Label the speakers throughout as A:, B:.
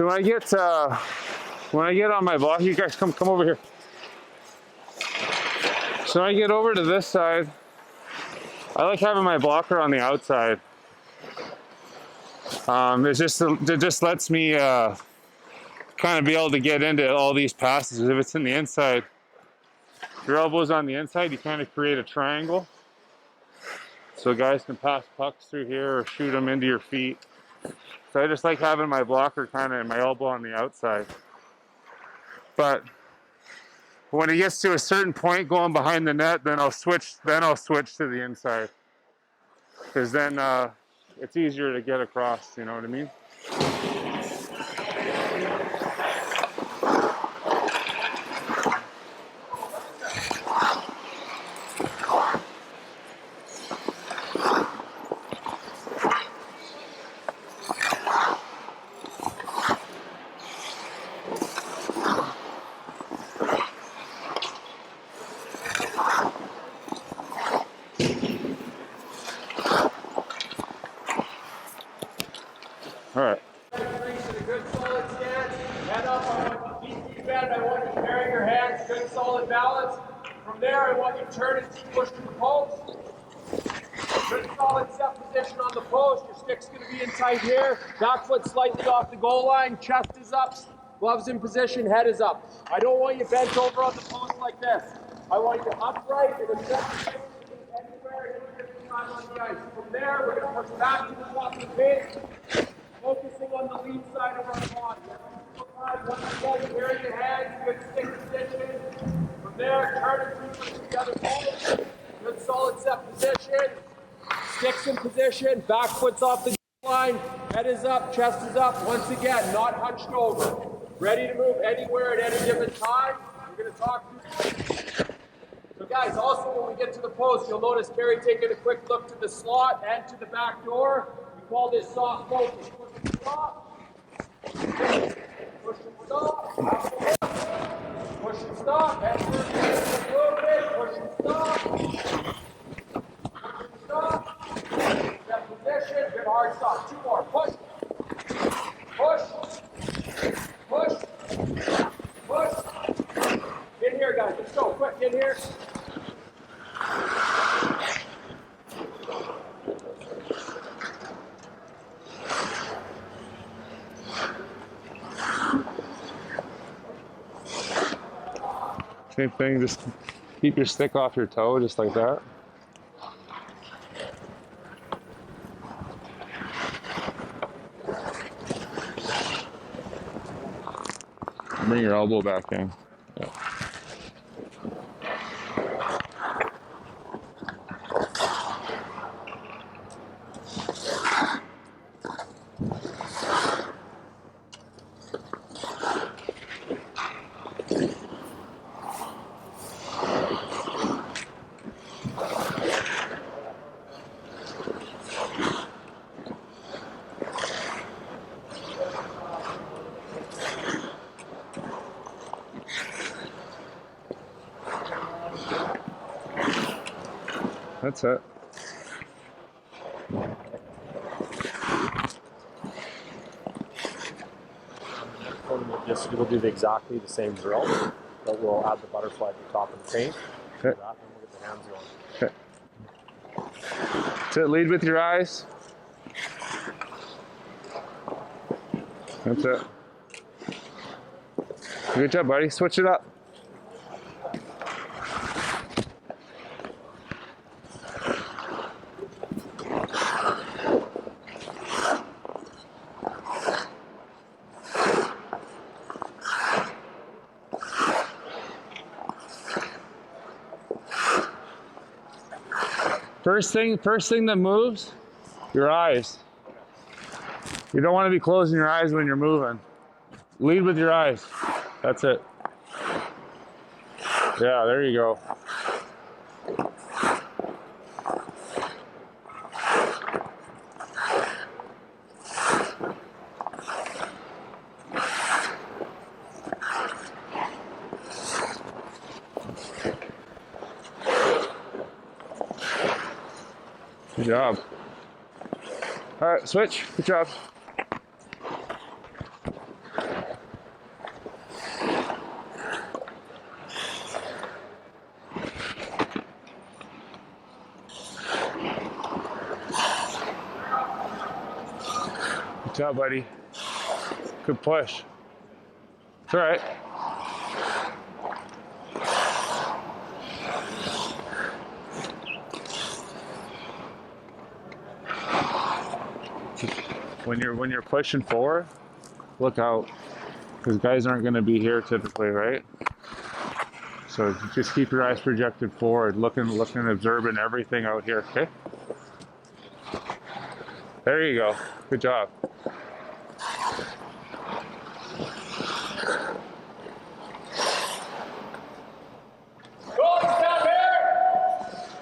A: when I get on my block, you guys come over here. So when I get over to this side, I like having my blocker on the outside. It just lets me kind of be able to get into all these passes. If it's in the inside, your elbow's on the inside, you kind of create a triangle. So guys can pass pucks through here or shoot them into your feet. So I just like having my blocker kind of, my elbow on the outside. But when it gets to a certain point going behind the net, then I'll switch to the inside. Because then it's easier to get across, you know what I mean? All right.
B: A good solid stance. Head up. I want you to bend. I want you to carry your hands. Good solid balance. From there, I want you to turn and push to the post. Good solid set position on the post. Your stick's going to be in tight here. Back foot slightly off the goal line. Chest is up. Gloves in position. Head is up. I don't want you bent over on the post like this. I want you upright in a set position anywhere on the ice. From there, we're going to push back to the top of the paint. Focusing on the lead side of our body. Once again, carry your hands, good stick position. From there, turn and push to the other post. Good solid set position. Sticks in position, back foot's off the line, head is up, chest is up. Once again, not hunched over. Ready to move anywhere at any given time. We're going to talk through. So guys, also when we get to the post, you'll notice Kerry taking a quick look to the slot and to the back door. We call this soft focus. Push and stop. Push and stop. Push and stop. And a little bit. Push and stop. Push and stop. Set position. Good hard stop. Two more. Push. Push. Push. Push. In here, guys. Let's go. Quick. In here.
A: Same thing, just keep your stick off your toe, just like that. Bring your elbow back in. Yeah. That's it.
C: We'll do exactly the same drill, but we'll add the butterfly at the top of the paint.
A: Okay.
C: And we'll get the hands going.
A: Okay. That's it. Lead with your eyes. That's it. Good job, buddy. Switch it up. First thing that moves, your eyes. You don't want to be closing your eyes when you're moving. Lead with your eyes. That's it. Yeah, there you go. Good job. All right, switch. Good job. job, buddy. Good push. It's all right. When you're pushing forward, look out, because guys aren't going to be here typically, right? So just keep your eyes projected forward, looking, observing everything out here. Okay. There you go. Good job.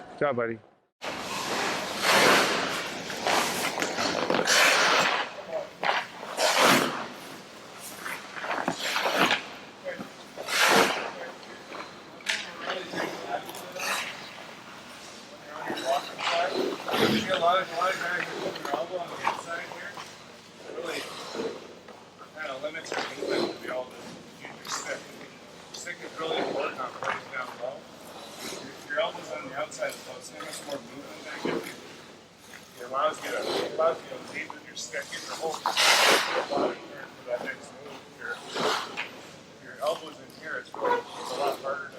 A: Good job, buddy.
B: A lot of guys are putting their elbow on the inside here. It really kind of limits your movement to be able to use your stick. Stick is really important on plays down low. Your elbow's on the outside, so it's so much more movement activity. It allows you to lead with your stick in your whole body turn for that next move. If your elbow's in here, it's a lot harder to.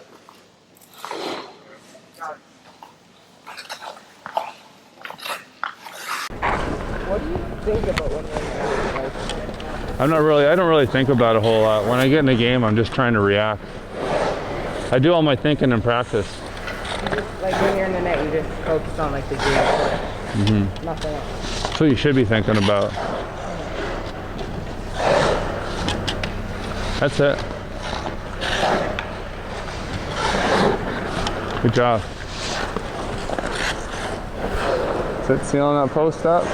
D: What do you think about when you're in
A: I don't really think about a whole lot. When I get in the game, I'm just trying to react. I do all my thinking in practice.
D: like when you're in the net, you just focus on like the game, nothing else.
A: That's what you should be thinking about. That's it. Good job. Is it sealing that post up?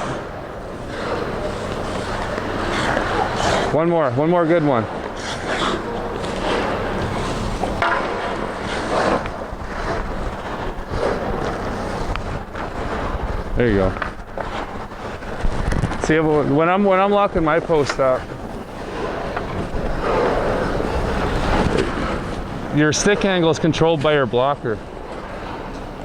A: One more good one. There you go. See, when I'm locking my post up, your stick angle is controlled by your blocker.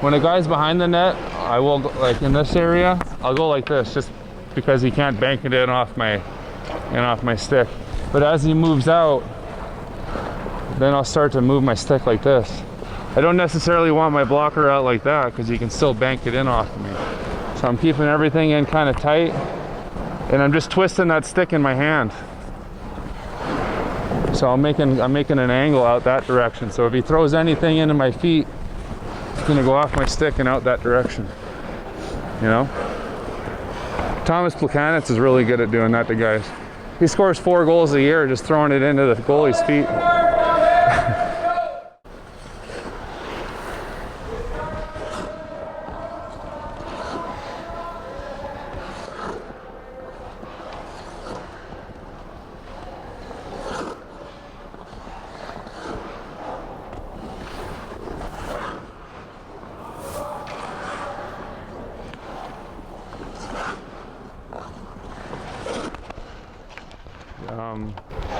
A: When a guy's behind the net, I will, like in this area, I'll go like this, just because he can't bank it in off my stick. But as he moves out, then I'll start to move my stick like this. I don't necessarily want my blocker out like that because he can still bank it in off of me. So I'm keeping everything in kind of tight, and I'm just twisting that stick in my hand. So I'm making an angle out that direction. So if he throws anything into my feet, it's gonna go off my stick and out that direction. You know? Thomas Plekanec is really good at doing that to guys. He scores 4 goals a year just throwing it into the goalie's feet.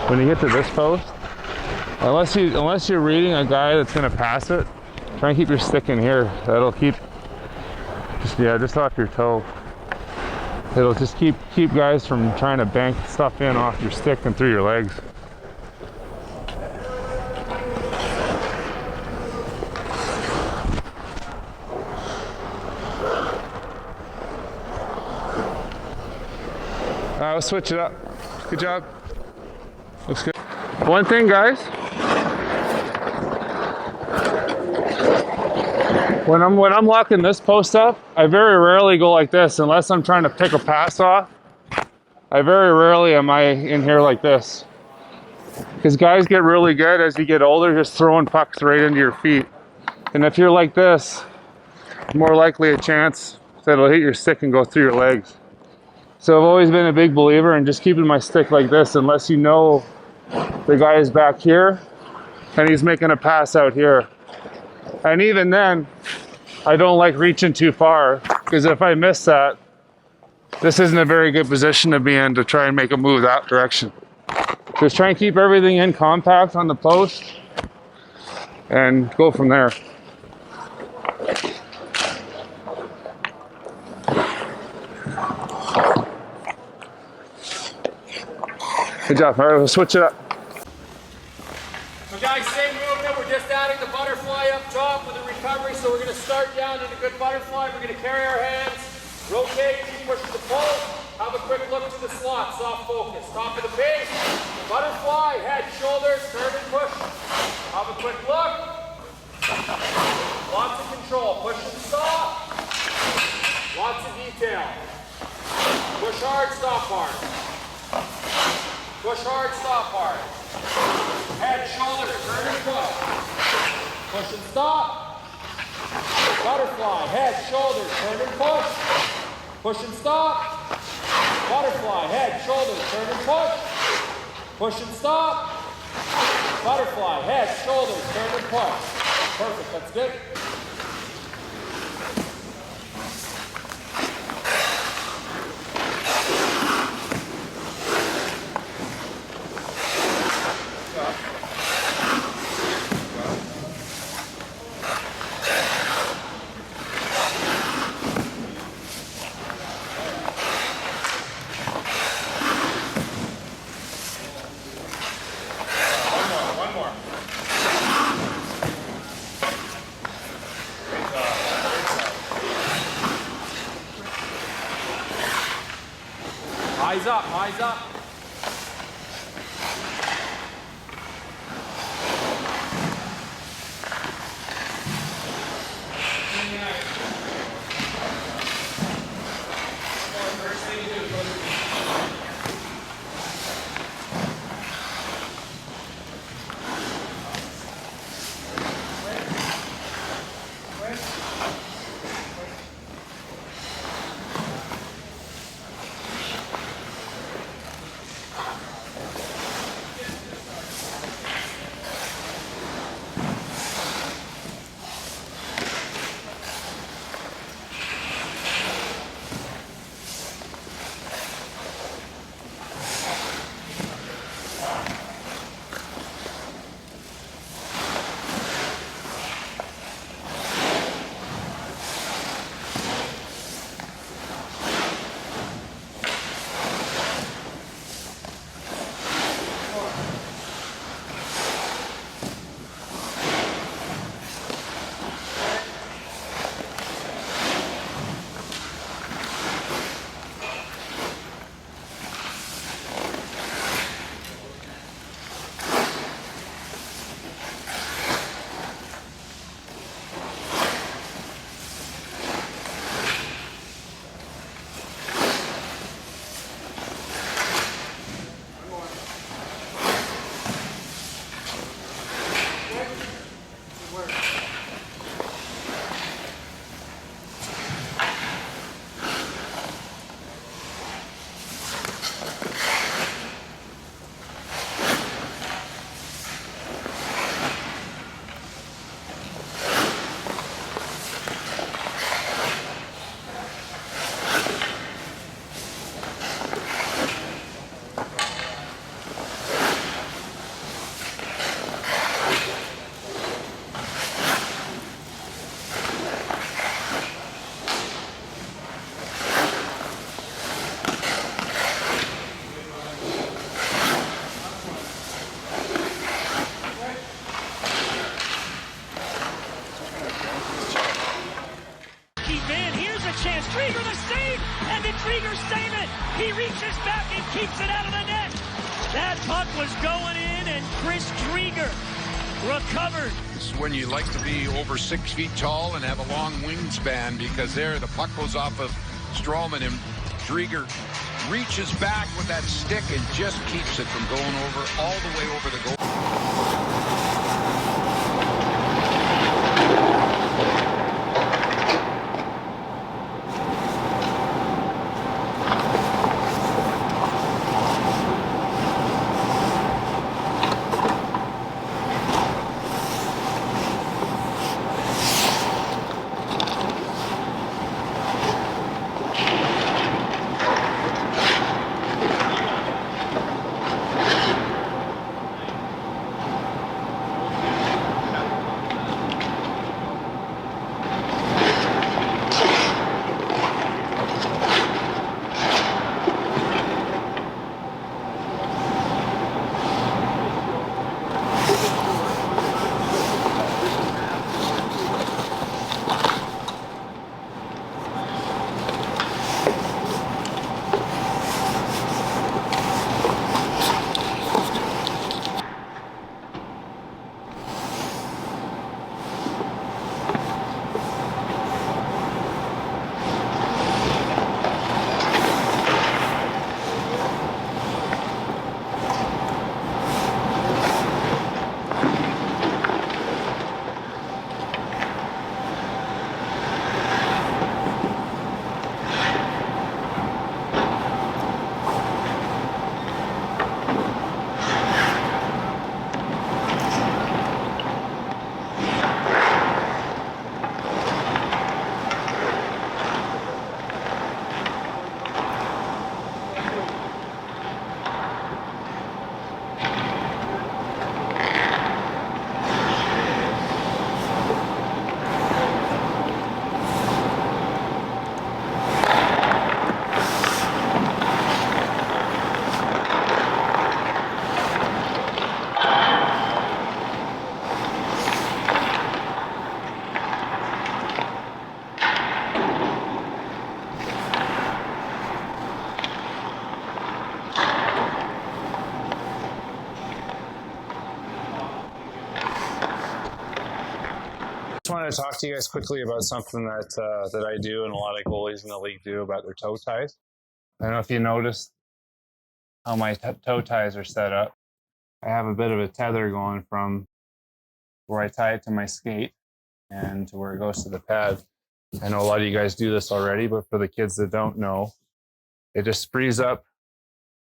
A: When you get to this post, unless you're reading a guy that's going to pass it, try and keep your stick in here. That'll keep just off your toe. It'll just keep guys from trying to bank stuff in off your stick and through your legs. We'll switch it up. Good job. Looks good. One thing, guys. When I'm locking this post up, I very rarely go like this unless I'm trying to pick a pass off. I very rarely am I in here like this. Because guys get really good as you get older just throwing pucks right into your feet. And if you're like this, more likely a chance that it'll hit your stick and go through your legs. So I've always been a big believer in just keeping my stick like this unless you know the guy is back here and he's making a pass out here. And even then, I don't like reaching too far because if I miss that, this isn't a very good position to be in to try and make a move that direction. Just try and keep everything in compact on the post and go from there. Good job. All right, we'll switch it up.
B: So guys, same movement. We're just adding the butterfly up top with the recovery. So we're going to start down in a good butterfly. We're going to carry our hands, rotate, keep pushing the pole. Have a quick look to the slot, soft focus. Top of the base, butterfly, head, shoulders, turn and push. Have a quick look. Lots of control. Push and stop. Lots of detail. Push hard, stop hard. Push hard, stop hard. Head, shoulders, turn and push. Push and stop. Butterfly, head, shoulders, turn and push. Push and stop. Butterfly, head, shoulders, turn and push. Push and stop. Butterfly, head, shoulders, turn and push. Perfect, that's good. Eyes up, eyes up.
E: Trigger the save, and did Trigger save it? He reaches back and keeps it out of the net. That puck was going in, and Chris Trigger recovered.
F: This is when you like to be over 6 feet tall and have a long wingspan, because there the puck goes off of Strawman, and Trigger reaches back with that stick and just keeps it from going over all the way over the goal.
A: wanted to talk to you guys quickly about something that I do and a lot of goalies in the league do about their toe ties. I don't know if you noticed how my toe ties are set up. I have a bit of a tether going from where I tie it to my skate and to where it goes to the pad. I know a lot of you guys do this already, but for the kids that don't know, it just frees up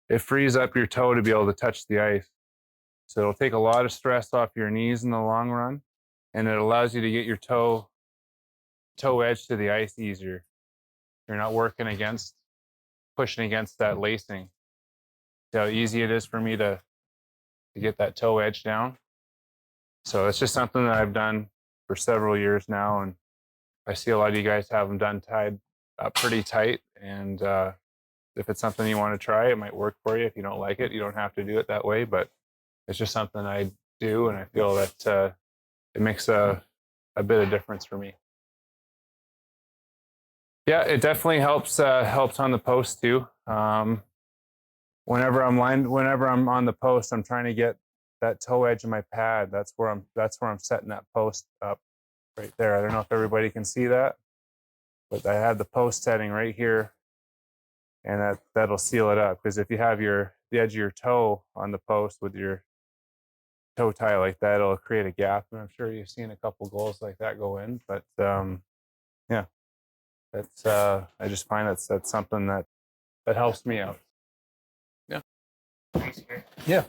A: your toe to be able to touch the ice. So it'll take a lot of stress off your knees in the long run, and it allows you to get your toe edge to the ice easier. You're not pushing against that lacing. See how easy it is for me to get that toe edge down. So it's just something that I've done for several years now, and I see a lot of you guys have them tied up pretty tight. And if it's something you want to try, it might work for you. If you don't like it, you don't have to do it that way, but it's just something I do, and I feel that it makes a bit of difference for me. Yeah, it definitely helps on the post too. Whenever I'm on the post, I'm trying to get that toe edge of my pad. That's where I'm setting that post up right there. I don't know if everybody can see that, but I have the post setting right here, and that'll seal it up. Because if you have the edge of your toe on the post with your toe tie like that, it'll create a gap. And I'm sure you've seen a couple goals like that go in. But yeah, that's I just find that's something that helps me out. Yeah. Thanks, Gary. Yeah.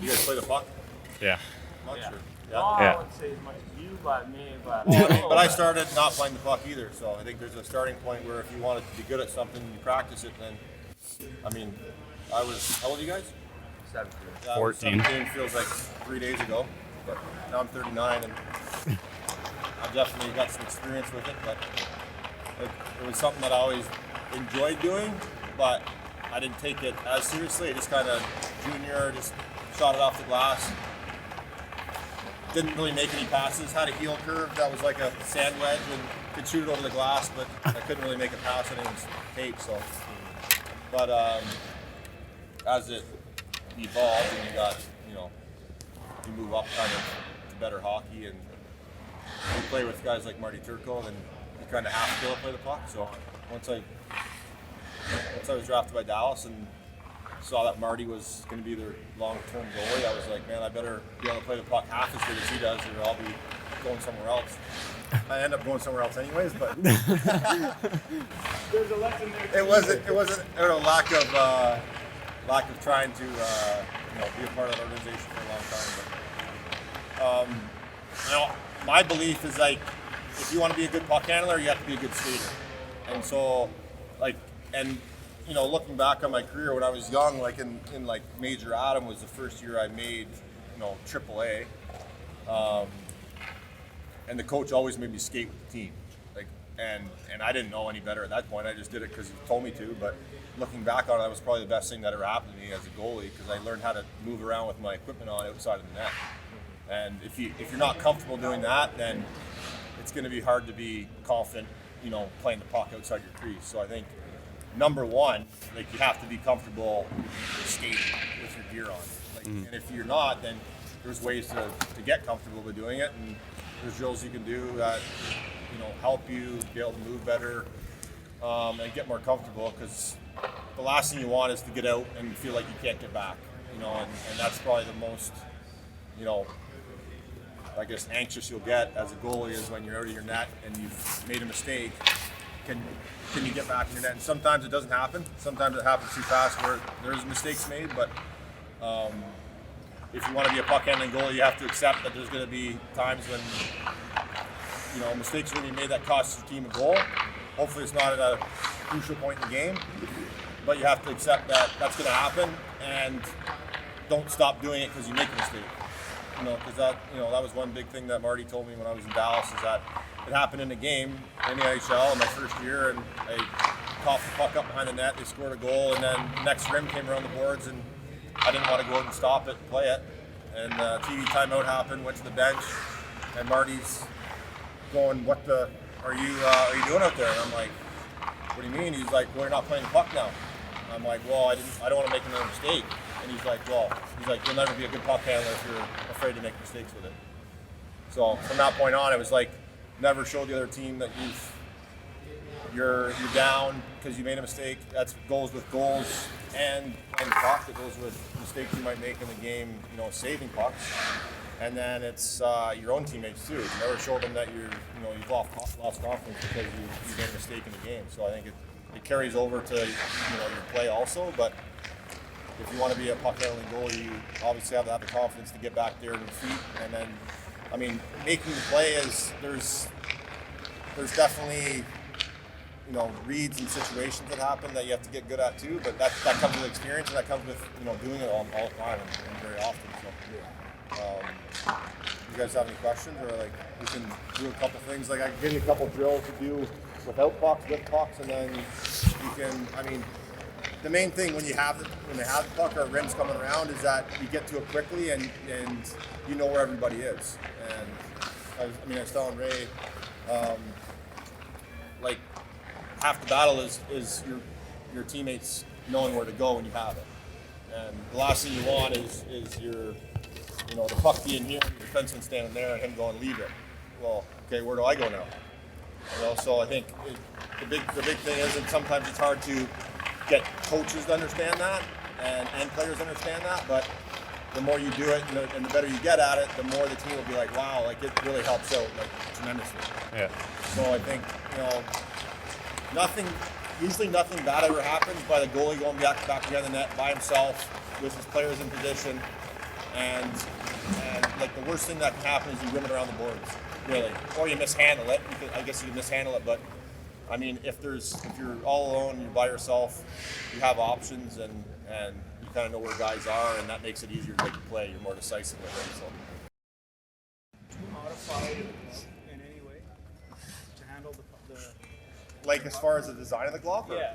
G: You guys play the puck?
A: Yeah.
G: Not sure.
C: No,
G: Yeah.
A: Yeah.
C: I wouldn't say as much as you, but me, but.
G: But I started not playing the puck either, so I think there's a starting point where if you wanted to be good at something, you practice it. Then, I mean, I was. How old are you guys?
C: 17.
G: Yeah,
A: 14.
G: 17 feels like 3 days ago, but now I'm 39 and I've definitely got some experience with it. But it was something that I always enjoyed doing, but I didn't take it as seriously. I just kind of junior, just shot it off the glass. Didn't really make any passes. Had a heel curve that was like a sand wedge and could shoot it over the glass, but I couldn't really make a pass on anyone's tape. So, but as it evolved and you got, you move up kind of to better hockey and you play with guys like Marty Turco, then you kind of have to be able to play the puck. So once I was drafted by Dallas and saw that Marty was going to be their long-term goalie, I was like, man, I better be able to play the puck half as good as he does, or I'll be going somewhere else. I end up going somewhere else anyways, but
B: There's a lesson there.
G: it wasn't a lack of trying to be a part of that organization for a long time. But my belief is like, if you want to be a good puck handler, you have to be a good skater. And so, looking back on my career when I was young, like in Major Adam was the first year I made, AAA. And the coach always made me skate with the team. And I didn't know any better at that point. I just did it because he told me to. But looking back on it, that was probably the best thing that ever happened to me as a goalie, because I learned how to move around with my equipment on outside of the net. And if you're not comfortable doing that, then it's going to be hard to be confident, playing the puck outside your crease. So I think number one, you have to be comfortable skating with your gear on. And if you're not, then there's ways to get comfortable with doing it, and there's drills you can do that help you be able to move better and get more comfortable, because the last thing you want is to get out and feel like you can't get back, and that's probably the most I guess anxious you'll get as a goalie, is when you're out of your net and you've made a mistake. Can you get back in your net? And sometimes it doesn't happen. Sometimes it happens too fast where there's mistakes made. But if you want to be a puck handling goalie, you have to accept that there's going to be times when mistakes are going to be made that cost your team a goal. Hopefully it's not at a crucial point in the game, but you have to accept that that's going to happen, and don't stop doing it because you make a mistake. Because that was one big thing that Marty told me when I was in Dallas, is that it happened in a game in the NHL in my first year, and I coughed the puck up behind the net, they scored a goal, and then the next rim came around the boards, and I didn't want to go out and stop it and play it. And TV timeout happened, went to the bench, and Marty's going, "What the are you doing out there?" And I'm like, "What do you mean?" He's like, "Well, you're not playing the puck now." I'm like, "Well, I don't want to make another mistake." And he's like, "You'll never be a good puck handler if you're afraid to make mistakes with it." So from that point on, it was like, never show the other team that you're down because you made a mistake. That goes with goals and playing the puck. It goes with mistakes you might make in the game, saving pucks. And then it's your own teammates too. You never show them that you've lost confidence because you made a mistake in the game. So I think it carries over to your play also. But if you want to be a puck handling goalie, you obviously have to have the confidence to get back there in your feet. And then, making the play is there's definitely reads and situations that happen that you have to get good at too. But that comes with experience, and that comes with doing it all the time and very often. So, you guys have any questions, or we can do a couple things? I can give you a couple drills to do without pucks, with pucks, and then you can. The main thing when they have the puck or rims coming around is that you get to it quickly and you know where everybody is. And I was telling Ray, half the battle is your teammates knowing where to go when you have it. And the last thing you want is your the puck being here, your defenseman standing there, and him going, "Leave it." Well, okay, where do I go now? So I think the big thing is that sometimes it's hard to get coaches to understand that and players understand that, but the more you do it and the better you get at it, the more the team will be like, wow, it really helps out tremendously.
A: Yeah.
G: So I think usually nothing bad ever happens by the goalie going back behind the net by himself with his players in position, and like the worst thing that can happen is you rim it around the boards, really, or you mishandle it. I guess you can mishandle it, but I mean, if you're all alone, you're by yourself, you have options, and you kind of know where guys are, and that makes it easier to make a play. You're more decisive with it. So.
H: Do you modify the glove in any way to handle the
G: Like as far as the design of the glove? Or?
H: yeah.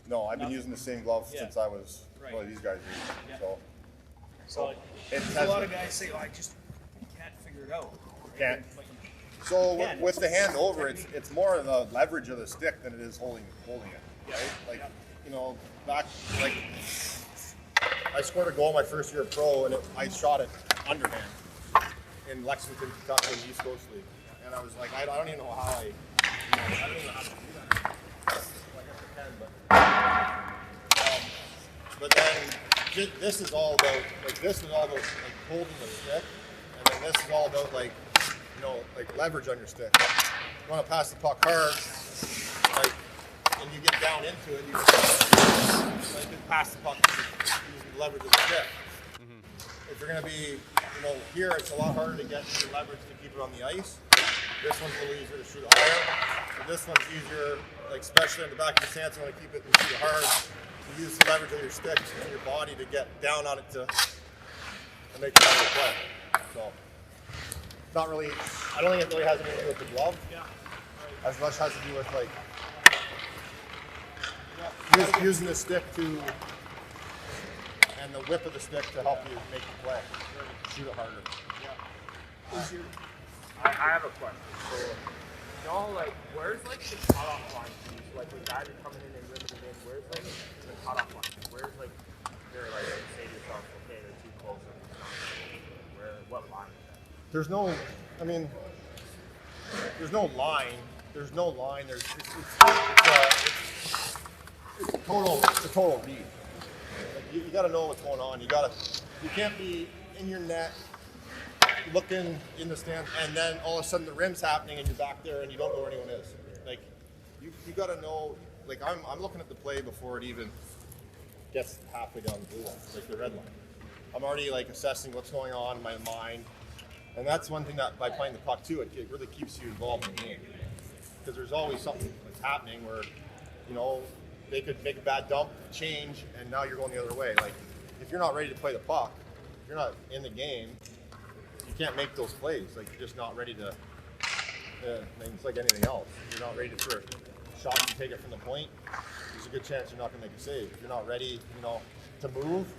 G: No, I've been using the same glove since I was
H: Right.
G: these guys do.
H: Yeah.
G: So
H: like,
G: it
H: a lot of guys say, "Oh, I can't figure it out." Right?
G: Can't.
H: Like,
G: So
H: Yeah,
G: with the hand
H: it's
G: over,
H: technique.
G: it's more of the leverage of the stick than it is holding it.
H: Yeah.
G: Right? Like
H: Yeah.
G: you know, back like I scored a goal my first year of pro, and I shot it underhand in Lexington, Kentucky, in the East Coast League, and I was like, I don't even know how I don't even know how to do that. Well, I guess I can, but then this is all about like holding the stick, and then this is all about like leverage on your stick. You want to pass the puck hard, like, and you get down into it, you can pass the puck using the leverage of the stick. If you're going to be, here, it's a lot harder to get your leverage to keep it on the ice. This one's a little easier to shoot higher. So this one's easier, like especially on the back of your stance, you want to keep it and shoot hard. You use the leverage of your sticks and your body to get down on it to make it a play. So. Not really. I don't think it really has anything to do with the glove. Yeah. As much has to do with like using the stick and the whip of the stick to help you make the play, shoot it harder.
H: Yeah. I have a question. So, like, where's like the cutoff line? So, like, when guys are coming in and rimming it in, where's like the cutoff line? Where's like you're like say to yourself, okay, they're too close. What line? There's no line. There's no line. It's a total read. Like you got to know what's going on. You can't be in your net looking in the stand, and then all of a sudden the rim's happening and you're back there and you don't know where anyone is. Like you got to know. Like I'm looking at the play before it even gets halfway down the blue line, like the red line. I'm already like assessing what's going on in my mind. And that's one thing that by playing the puck too, it really keeps you involved in the game. Because there's always something that's happening where, they could make a bad dump, change, and now you're going the other way. Like, if you're not ready to play the puck, if you're not in the game, you can't make those plays. Like, you're just not ready to, it's like anything else. If you're not ready for a shot and take it from the point, there's a good chance you're not going to make a save. If you're not ready, to move,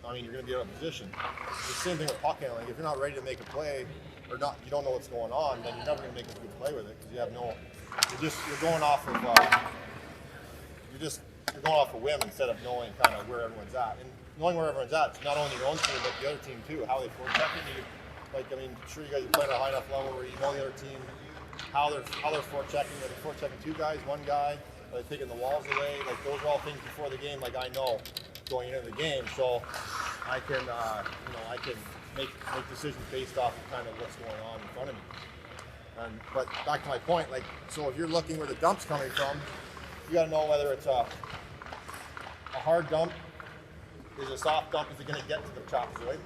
H: you're going to be out of position. It's the same thing with puck handling. If you're not ready to make a play, or not, you don't know what's going on, then you're never going to make a good play with it because you're going off of you're going off a whim instead of knowing kind of where everyone's at. And knowing where everyone's at, it's not only your own team but the other team too. How they forechecking you. Sure you guys are playing at a high enough level where you know the other team, how they're forechecking. Are they forechecking two guys, one guy? Are they taking the walls away? Like those are all things before the game. Like I know going into the game, so I can make decisions based off of kind of what's going on in front of me. But back to my point, like so if you're looking where the dump's coming from, you got to know whether it's a hard dump, is a soft dump, is it going to get to the trapezoid,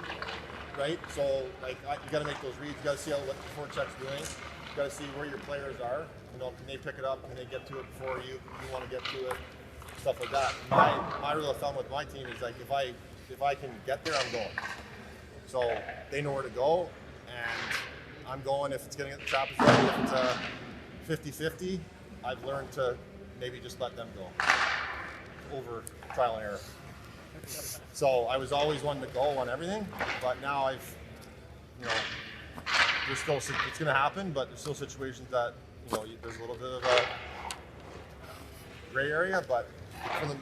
H: right? So you got to make those reads. You got to see what the forecheck's doing. You got to see where your players are. Can they pick it up? Can they get to it before you want to get to it? Stuff like that. My rule of thumb with my team is like if I can get there, I'm going. So they know where to go, and I'm going if it's getting at the trapezoid. If it's a 50-50, I've learned to maybe just let them go over trial and error. So I was always one to go on everything, but now there's still, it's going to happen, but there's still situations that, there's a little bit of a gray area, but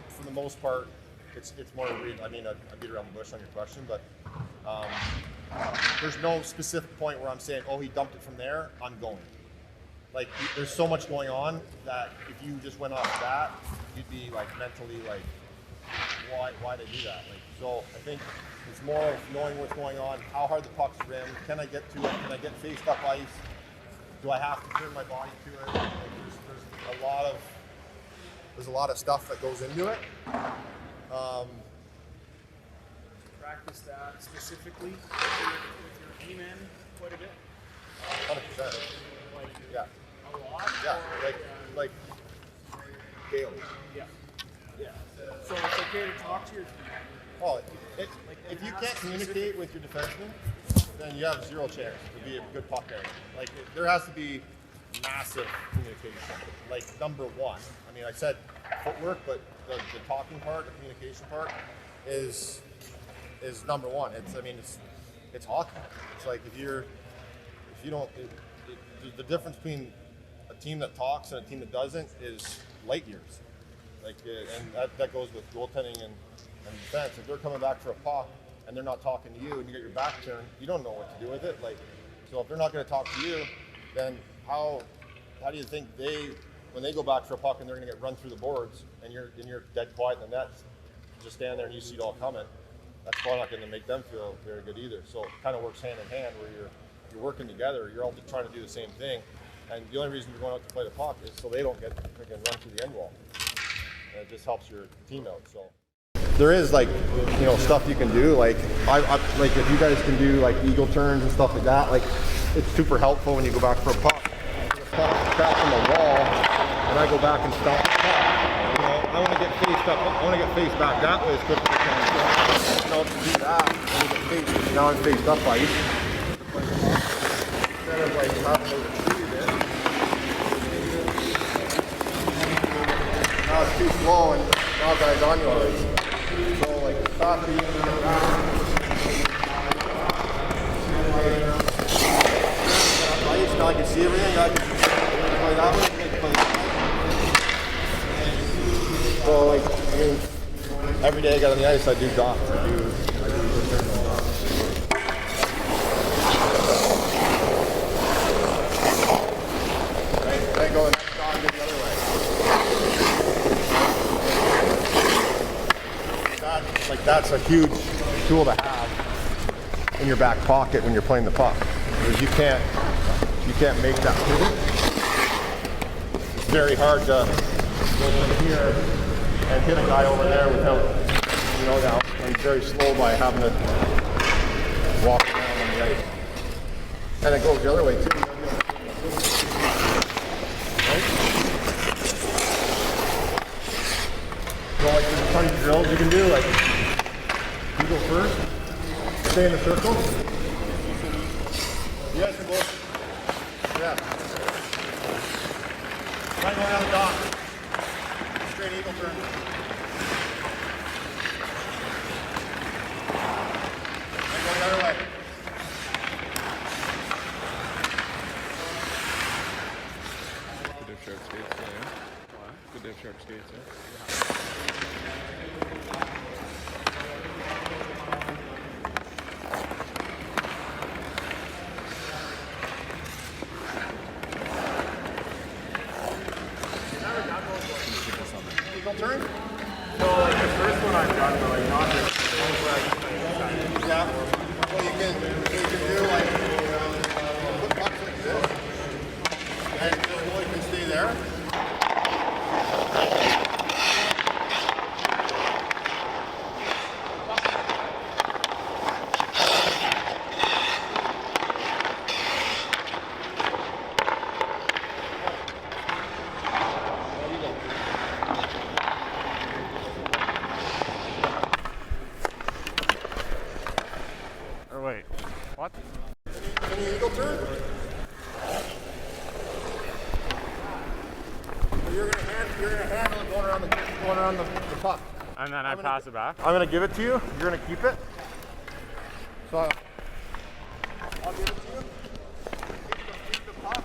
H: for the most part, it's more a read. I beat around the bush on your question, but there's no specific point where I'm saying, oh, he dumped it from there, I'm going. Like, there's so much going on that if you just went off that, you'd be like mentally like, why did I do that? Like, so I think it's more of knowing what's going on, how hard the puck's rimmed, can I get to it, can I get faced up ice, do I have to turn my body to it? Like, there's a lot of stuff that goes into it.
I: practice that specifically with your E-men quite a bit?
H: 100%.
I: Like,
H: Yeah.
I: a lot?
H: Yeah.
I: Or,
H: Like daily.
I: yeah. Yeah. So it's okay to talk to your team.
H: Oh, if you can't communicate with your defenseman, then you have zero chance to be a good puck carrier. Like, there has to be massive communication. Like, number one. I mean, I said footwork, but the talking part, the communication part, is number one. It's hockey. It's like the difference between a team that talks and a team that doesn't is light years. Like, and that goes with goaltending and defense. If they're coming back for a puck and they're not talking to you and you get your back turned, you don't know what to do with it. Like, so if they're not going to talk to you, then how do you think when they go back for a puck and they're going to get run through the boards and you're dead quiet in the net, just stand there and you see it all coming? That's probably not going to make them feel very good either. So it kind of works hand in hand where you're working together. You're all trying to do the same thing, and the only reason you're going out to play the puck is so they don't get freaking run through the end wall. And it just helps your team out. So there is stuff you can do. Like like if you guys can do like eagle turns and stuff like that, like it's super helpful when you go back for a puck. The puck trapped on the wall, and I go back and stop the puck. I want to get faced up. I want to get faced back that way as quick as I can. To do that, now I'm faced up ice. Instead of like having to retrieve it. Now it's too slow and now guys on yours. So like faster you can get back. Ice, now I can see everything. I can play that way, I can play that way. So like, I mean, every day I get on the ice, I do dots. I do return on dots. Then go the next dot and go the other way. That's a huge tool to have in your back pocket when you're playing the puck. Because you can't make that pivot. It's very hard to go from here and hit a guy over there without, now I'm very slow by having to walk around on the ice. And it goes the other way too. Right? So like there's a ton of drills you can do, like you go first, stay in the circle. You guys can both, yeah. Try going down the dot. Straight eagle turn. And go the other way.
J: Good dip sharp skates, yeah. What? Good dip sharp skates, yeah.
H: Turn?
I: So like the first one I've done, but like not this.
H: Yeah. Well, you can do like put pucks like this, and the goalie can stay there.
A: Wait, what?
H: Can you eagle turn? So you're gonna handle it going around the puck.
A: And then I pass it back?
H: I'm gonna give it to you. You're gonna keep it. So I'll give it to you. Keep the puck.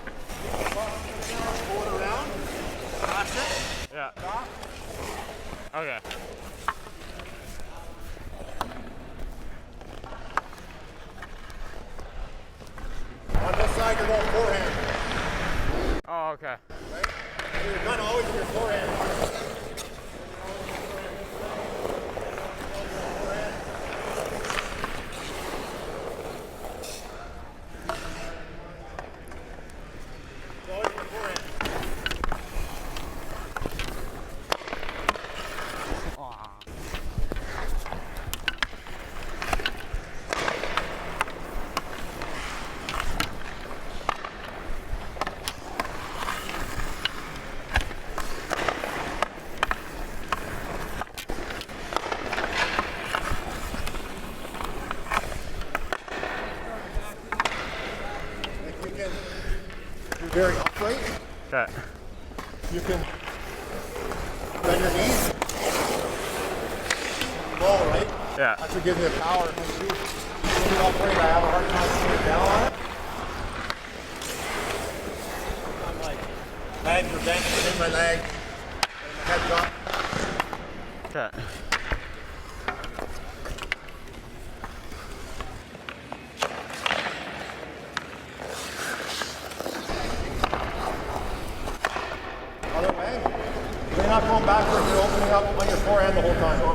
H: Pull it around. Pass it.
A: Yeah.
H: Stop.
A: Okay.
H: On this side, you're going forehand.
A: Oh, okay.
H: Right? So you're kind of always in your forehand. very upright,
A: Okay.
H: you can bend your knees low, right?
A: Yeah.
H: That's what gives me the power. If I'm too upright, I have a hard time sitting down on it. I'm like, legs are bent within my leg, and my head's up.
A: Okay.
H: Other way. You're not going backwards, you're opening up on your forehand the whole time. So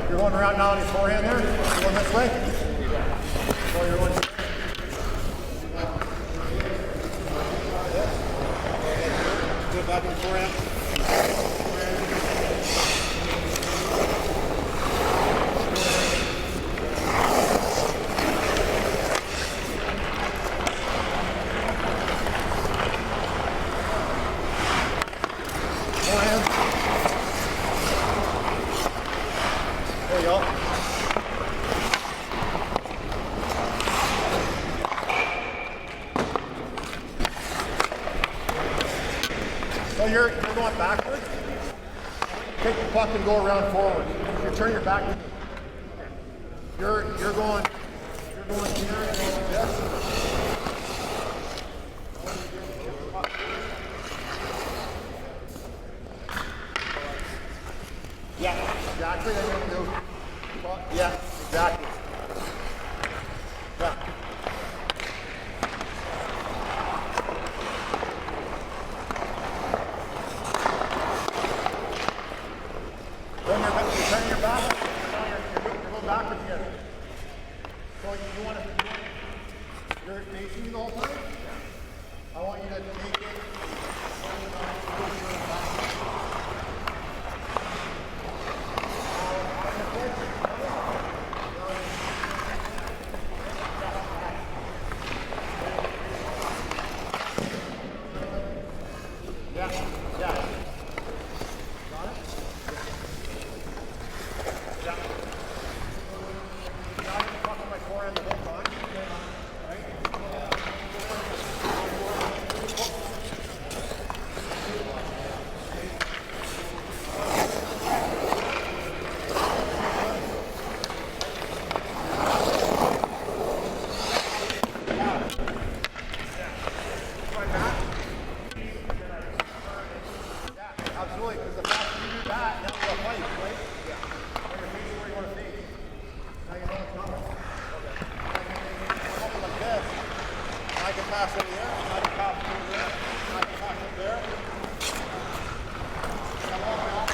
H: you're going around now on your forehand there. You're going this way. So you're going. Do it back on your forehand. There you go. So you're going backwards. Take the puck and go around forward. You turn your back. You're going here and going like this. Yeah, exactly. Then you're going to do. Yeah, exactly. Yeah. Then you're turning your back. You're going backwards again. So you want to. You're facing the whole time. I want you to take it. Yeah, yeah. Got it? Yeah. Now you're talking my forehand the whole time. Right? Absolutely, because the faster you do that, now you'll fight, right? Yeah. When you're facing where you want to face. Now you know it's coming. Okay. I'm open like this. I can pass over there. I can pass over there. I can pass up there. Come on now.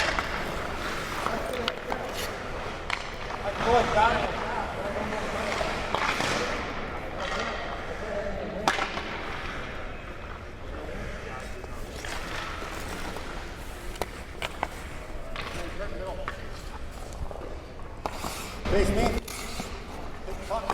H: I can go like that. Face me. Take the puck.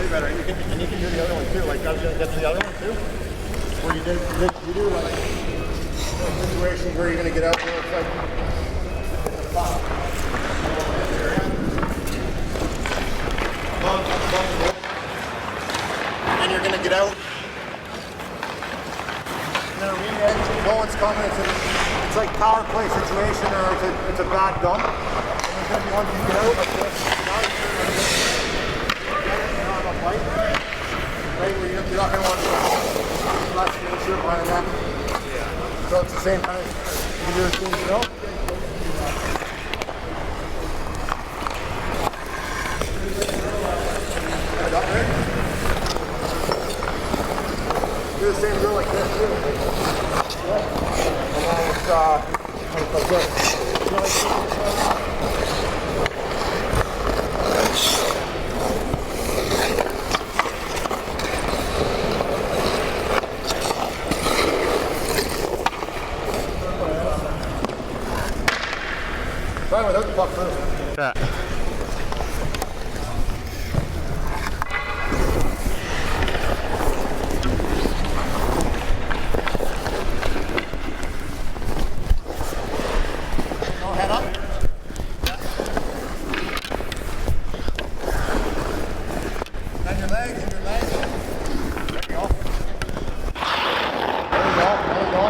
H: Better. And you can do the other one too. Like I was gonna get to the other one too. Where you do like situations where you're gonna get out there. It's like and you're gonna get out. You know what I mean? No one's coming. It's like power play situation, or it's a bad dump. And there's gonna be one you get out like this. Now you turn like this. Right where you're not going to want to last finisher behind that. Yeah. So it's the same kind of, you do the same drill. do the same drill like this too. Like this. Try without the puck first.
A: Yeah.
H: Head up. Bend your legs, bend your legs. There you go. There you go, there you go.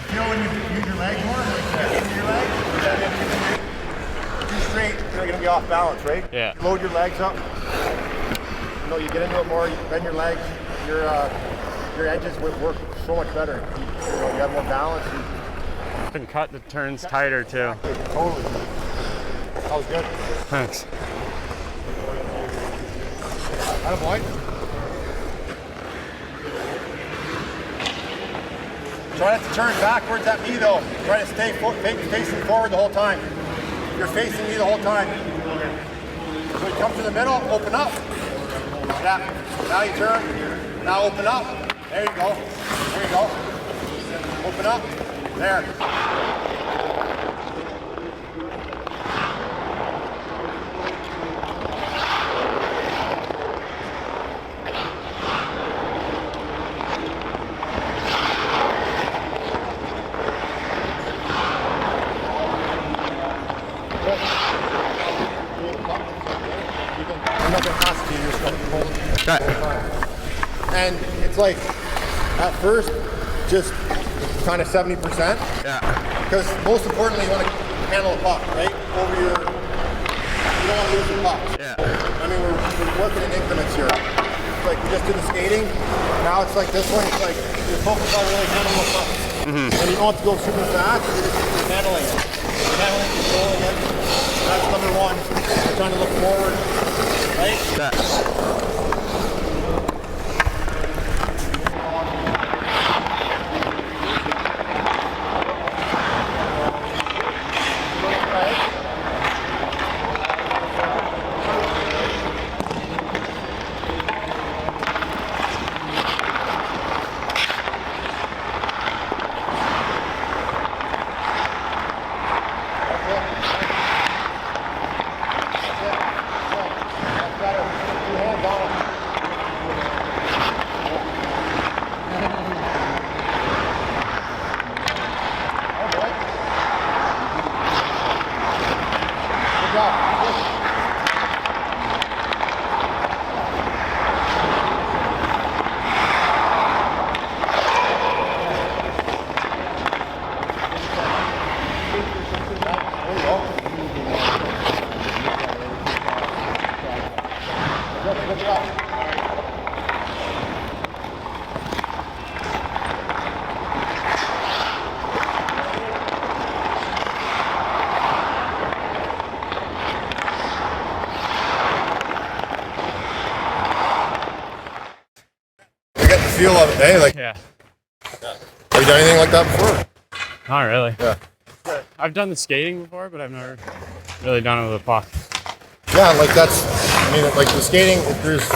H: You know when you use your legs more, like into your legs, too straight, you're gonna be off balance, right?
A: Yeah.
H: You load your legs up. You know, you get into it more, you bend your legs, your edges would work so much better. You have more balance.
A: You can cut the turns tighter too.
H: Totally. That was good.
A: Thanks.
H: Attaboy. Try not to turn backwards at me though. Try to stay facing forward the whole time. You're facing me the whole time. So you come to the middle, open up. Yeah. Now you turn. Now open up. There you go. There you go. Open up. There. I'm not going to pass it to you, you're just going to hold it the whole time. And it's like, at first, just kind of 70%.
A: Yeah.
H: Because most importantly, you want to handle the puck, right? Over your, you don't want to lose the puck.
A: Yeah.
H: I mean, we're working in increments here. It's like we just did the skating. Now it's like this one, it's like you're focused on really handling the puck. And you don't have to go super fast, you're just handling it. You're handling, controlling it. That's number one. You're trying to look forward, right?
A: Yeah.
H: Feel of it, eh? Like,
A: Yeah.
H: have you done anything like that before?
A: Not really.
H: Yeah.
A: I've done the skating before, but I've never really done it with a puck.
H: Yeah, like that's, I mean, like the skating, there's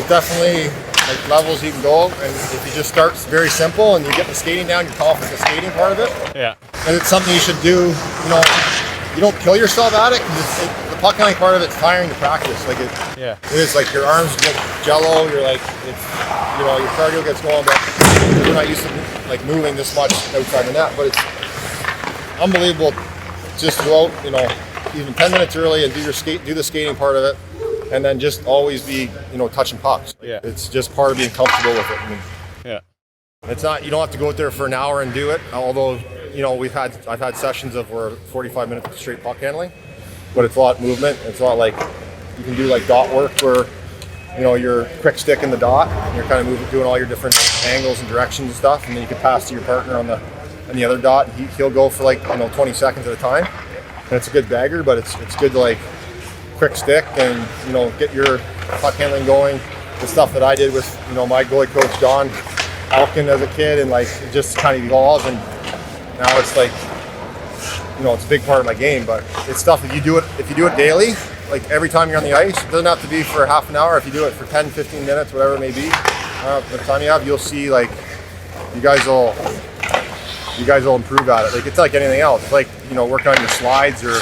H: definitely like levels you can go, and if you just start very simple and you get the skating down, you're confident in the skating part of it.
A: Yeah.
H: And it's something you should do, you know, you don't kill yourself at it, because the puck handling part of it's tiring to practice. Like it is, like your arms get jello, you're like, it's, you know, your cardio gets going, but you're not used to like moving this much outside the net. But it's unbelievable just go out, you know, even 10 minutes early and do the skating part of it, and then just always be, you know, touching pucks. Like, it's just part of being comfortable with it. I mean, it's not, you don't have to go out there for an hour and do it, although, you know, I've had sessions of where 45 minutes of straight puck handling, but it's a lot of movement. It's a lot like you can do like dot work where, you know, you're quick stick in the dot and you're kind of moving, doing all your different angles and directions and stuff, and then you can pass to your partner on the other dot, and he'll go for like, you know, 20 seconds at a time. And it's a good bagger, but it's good to like quick stick and, you know, get your puck handling going. The stuff that I did with, you know, my goalie coach John Alkin as a kid, and like it just kind of evolved, and now it's like, you know, it's a big part of my game. But it's stuff that if you do it daily, like every time you're on the ice, it doesn't have to be for half an hour. If you do it for 10, 15 minutes, whatever it may be, the time you have, you'll see like you guys will improve at it. Like it's like anything else. It's like, you know, working on your slides, or,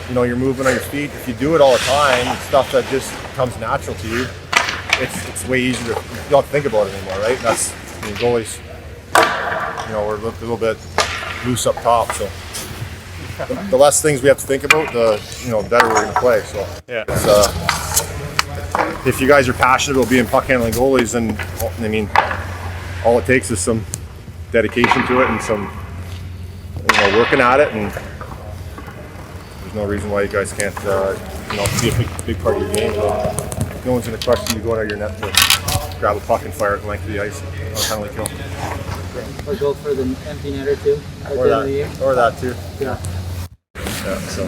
H: you know, you're moving on your feet. If you do it all the time, it's stuff that just comes natural to you. It's way easier. You don't have to think about it anymore, right? That's, I mean, goalies, you know, we're a little bit loose up top, so the less things we have to think about, the, you know, better we're going to play. So
A: Yeah.
H: It's, if you guys are passionate about being puck handling goalies, then I mean, all it takes is some dedication to it and some, you know, working at it, and there's no reason why you guys can't, you know, be a big part of your game. No one's going to question you going out of your net to grab a puck and fire it the length of the ice on a penalty kill.
K: Or go for the empty netter too at
H: Or
K: the end of the year.
H: that too.
K: Yeah.
H: Yeah. So.